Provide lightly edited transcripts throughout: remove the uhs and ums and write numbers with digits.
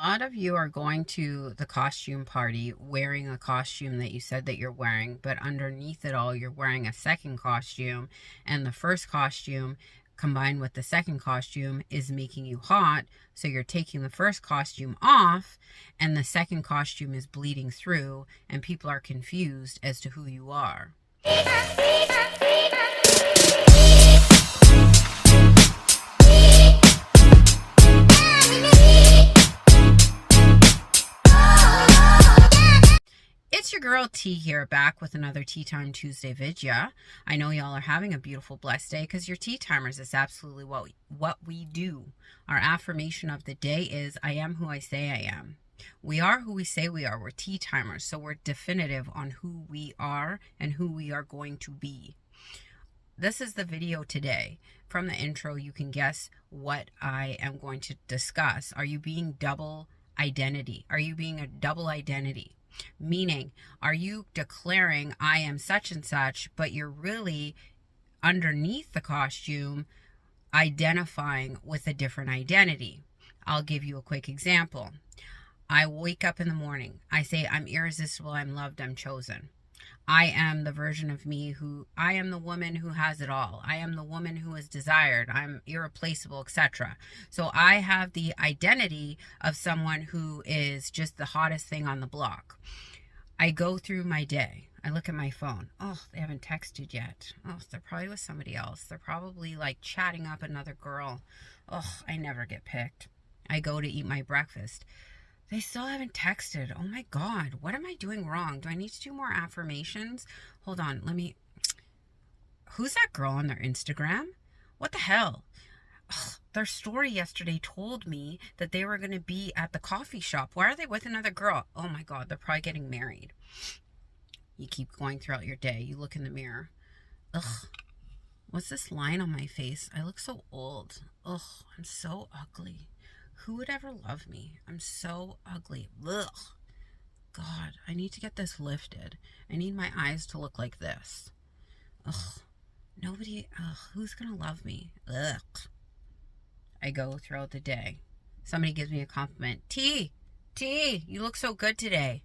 A lot of you are going to the costume party wearing a costume that you said that you're wearing, but underneath it all, you're wearing a second costume, and the first costume combined with the second costume is making you hot, so you're taking the first costume off, and the second costume is bleeding through, and people are confused as to who you are. It's your girl T here, back with another Tea Time Tuesday video. I know y'all are having a beautiful, blessed day because you're tea timers. It's absolutely what we do. Our affirmation of the day is, I am who I say I am. We are who we say we are. We're tea timers, so we're definitive on who we are and who we are going to be. This is the video today. From the intro, you can guess what I am going to discuss. Are you being double identity? Are you being a double identity? Meaning, are you declaring I am such and such, but you're really underneath the costume identifying with a different identity? I'll give you a quick example. I wake up in the morning. I say I'm irresistible, I'm loved, I'm chosen. I am the version of me I am the woman who has it all. I am the woman who is desired. I'm irreplaceable, etc. So I have the identity of someone who is just the hottest thing on the block. I go through my day. I look at my phone. Oh, they haven't texted yet. Oh, they're probably with somebody else. They're probably like chatting up another girl. Oh, I never get picked. I go to eat my breakfast. They still haven't texted. Oh my God, what am I doing wrong? Do I need to do more affirmations? Hold on, who's that girl on their Instagram? What the hell? Ugh, their story yesterday told me that they were going to be at the coffee shop. Why are they with another girl? Oh my God, they're probably getting married. You keep going throughout your day. You look in the mirror. Ugh, what's this line on my face? I look so old. Ugh, I'm so ugly. Who would ever love me? I'm so ugly. Ugh. God, I need to get this lifted. I need my eyes to look like this. Ugh. Nobody, who's gonna love me? Ugh. I go throughout the day. Somebody gives me a compliment. T, you look so good today.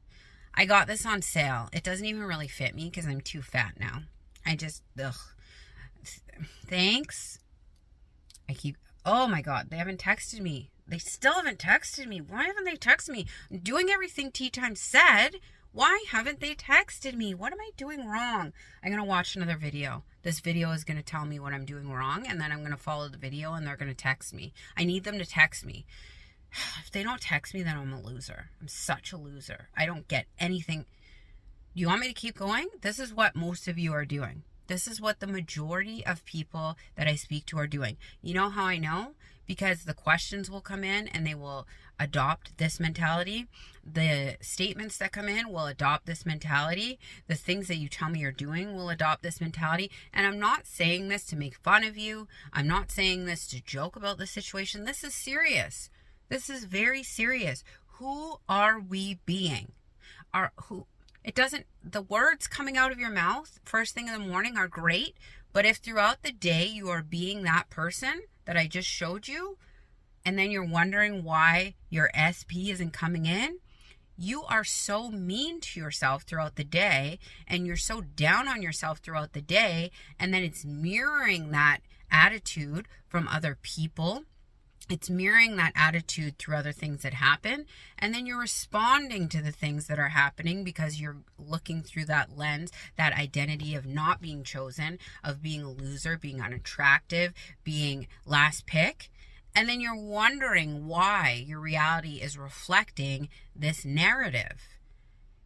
I got this on sale. It doesn't even really fit me because I'm too fat now. Thanks. Oh my God, they haven't texted me. They still haven't texted me. Why haven't they texted me? I'm doing everything Tea Time said. Why haven't they texted me? What am I doing wrong? I'm going to watch another video. This video is going to tell me what I'm doing wrong, and then I'm going to follow the video, and they're going to text me. I need them to text me. If they don't text me, then I'm a loser. I'm such a loser. I don't get anything. Do you want me to keep going? This is what most of you are doing. This is what the majority of people that I speak to are doing. You know how I know? Because the questions will come in and they will adopt this mentality. The statements that come in will adopt this mentality. The things that you tell me you're doing will adopt this mentality. And I'm not saying this to make fun of you. I'm not saying this to joke about the situation. This is serious. This is very serious. Who are we being? The words coming out of your mouth first thing in the morning are great, but if throughout the day you are being that person that I just showed you, and then you're wondering why your SP isn't coming in, you are so mean to yourself throughout the day, and you're so down on yourself throughout the day, and then it's mirroring that attitude from other people. It's mirroring that attitude through other things that happen, and then you're responding to the things that are happening because you're looking through that lens, that identity of not being chosen, of being a loser, being unattractive, being last pick, and then you're wondering why your reality is reflecting this narrative.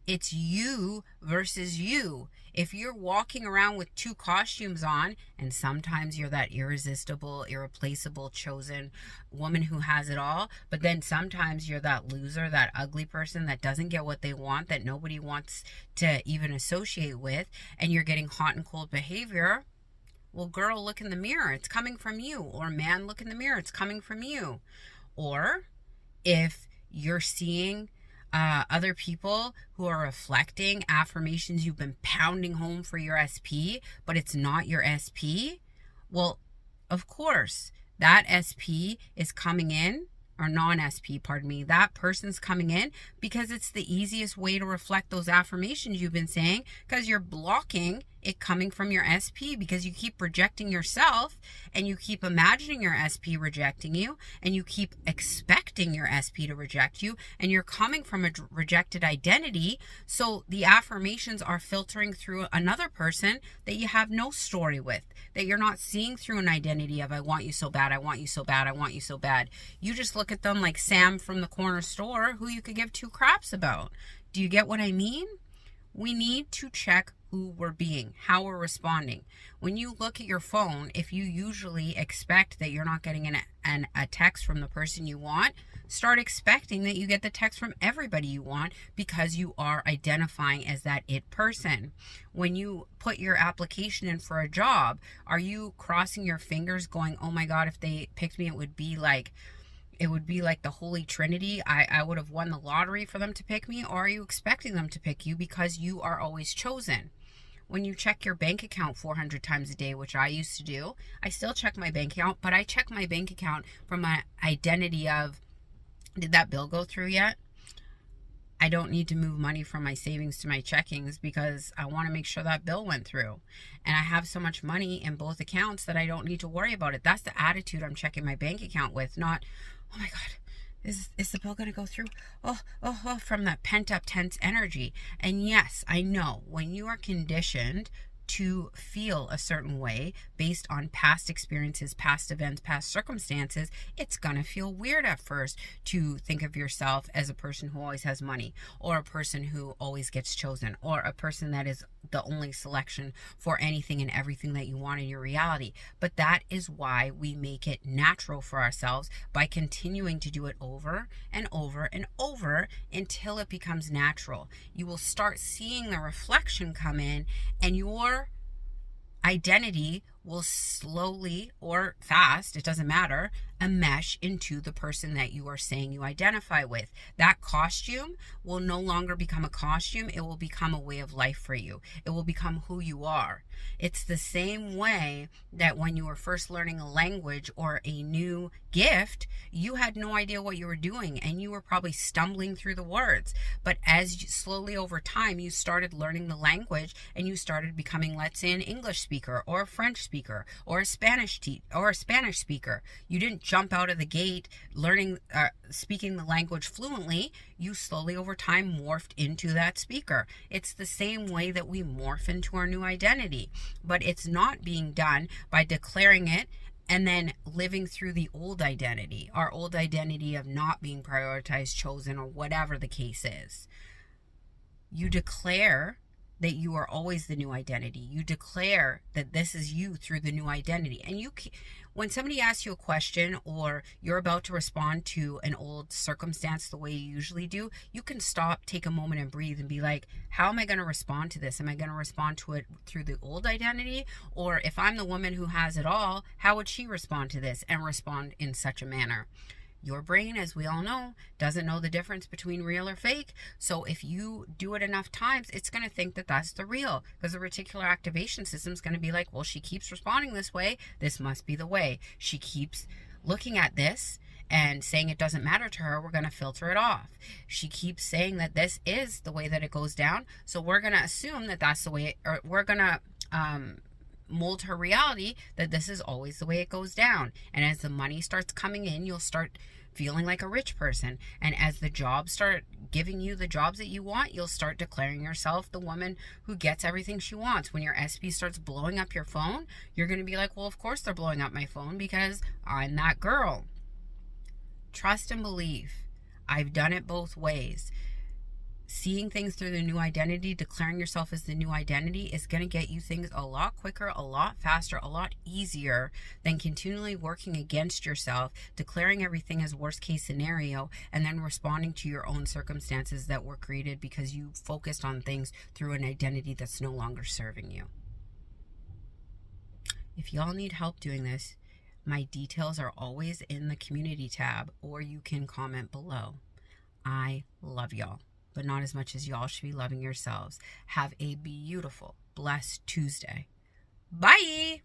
It's you versus you. If you're walking around with two costumes on, and sometimes you're that irresistible, irreplaceable, chosen woman who has it all, but then sometimes you're that loser, that ugly person that doesn't get what they want, that nobody wants to even associate with, and you're getting hot and cold behavior, well, girl, look in the mirror. It's coming from you. Or man, look in the mirror. It's coming from you. Or if you're seeing other people who are reflecting affirmations you've been pounding home for your SP, but it's not your SP, well, of course, that SP is coming in or non-SP, pardon me, that person's coming in because it's the easiest way to reflect those affirmations you've been saying, because you're blocking it coming from your SP because you keep rejecting yourself and you keep imagining your SP rejecting you and you keep expecting your SP to reject you, and you're coming from a rejected identity. So the affirmations are filtering through another person that you have no story with, that you're not seeing through an identity of I want you so bad, I want you so bad, I want you so bad. You just look at them like Sam from the corner store who you could give two craps about. Do you get what I mean? We need to check who we're being, how we're responding. When you look at your phone, if you usually expect that you're not getting a text from the person you want, start expecting that you get the text from everybody you want, because you are identifying as that it person. When you put your application in for a job, are you crossing your fingers going, oh my God, if they picked me, it would be like the Holy Trinity. I would have won the lottery for them to pick me? Or are you expecting them to pick you because you are always chosen? When you check your bank account 400 times a day, which I used to do, I still check my bank account, but I check my bank account from my identity of, did that bill go through yet? I don't need to move money from my savings to my checkings because I want to make sure that bill went through. And I have so much money in both accounts that I don't need to worry about it. That's the attitude I'm checking my bank account with, not, oh my God, is the bill going to go through? Oh, from that pent up tense energy. And yes, I know when you are conditioned to feel a certain way based on past experiences, past events, past circumstances, it's going to feel weird at first to think of yourself as a person who always has money, or a person who always gets chosen, or a person that is the only selection for anything and everything that you want in your reality. But that is why we make it natural for ourselves by continuing to do it over and over and over until it becomes natural. You will start seeing the reflection come in, and your identity will slowly or fast, it doesn't matter, enmesh into the person that you are saying you identify with. That costume will no longer become a costume. It will become a way of life for you. It will become who you are. It's the same way that when you were first learning a language or a new gift, you had no idea what you were doing and you were probably stumbling through the words. But as you, slowly over time, you started learning the language and you started becoming, let's say, an English speaker or a French speaker or a Spanish speaker. You didn't jump out of the gate learning, speaking the language fluently. You slowly over time morphed into that speaker. It's the same way that we morph into our new identity, but it's not being done by declaring it and then living through the old identity, our old identity of not being prioritized, chosen, or whatever the case is. You declare that you are always the new identity. You declare that this is you through the new identity. And when somebody asks you a question or you're about to respond to an old circumstance the way you usually do, you can stop, take a moment and breathe and be like, how am I going to respond to this? Am I going to respond to it through the old identity? Or if I'm the woman who has it all, how would she respond to this and respond in such a manner? Your brain, as we all know, doesn't know the difference between real or fake. So if you do it enough times, it's going to think that that's the real, because the reticular activation system is going to be like, well, she keeps responding this way. This must be the way. She keeps looking at this and saying it doesn't matter to her. We're going to filter it off. She keeps saying that this is the way that it goes down. So we're going to assume that that's the way, or we're going to, mold her reality that this is always the way it goes down. And as the money starts coming in, you'll start feeling like a rich person. And as the jobs start giving you the jobs that you want, you'll start declaring yourself the woman who gets everything she wants. When your SP starts blowing up your phone, you're going to be like, well, of course they're blowing up my phone because I'm that girl. Trust and believe. I've done it both ways. Seeing things through the new identity, declaring yourself as the new identity is going to get you things a lot quicker, a lot faster, a lot easier than continually working against yourself, declaring everything as worst case scenario, and then responding to your own circumstances that were created because you focused on things through an identity that's no longer serving you. If y'all need help doing this, my details are always in the community tab, or you can comment below. I love y'all, but not as much as y'all should be loving yourselves. Have a beautiful, blessed Tuesday. Bye!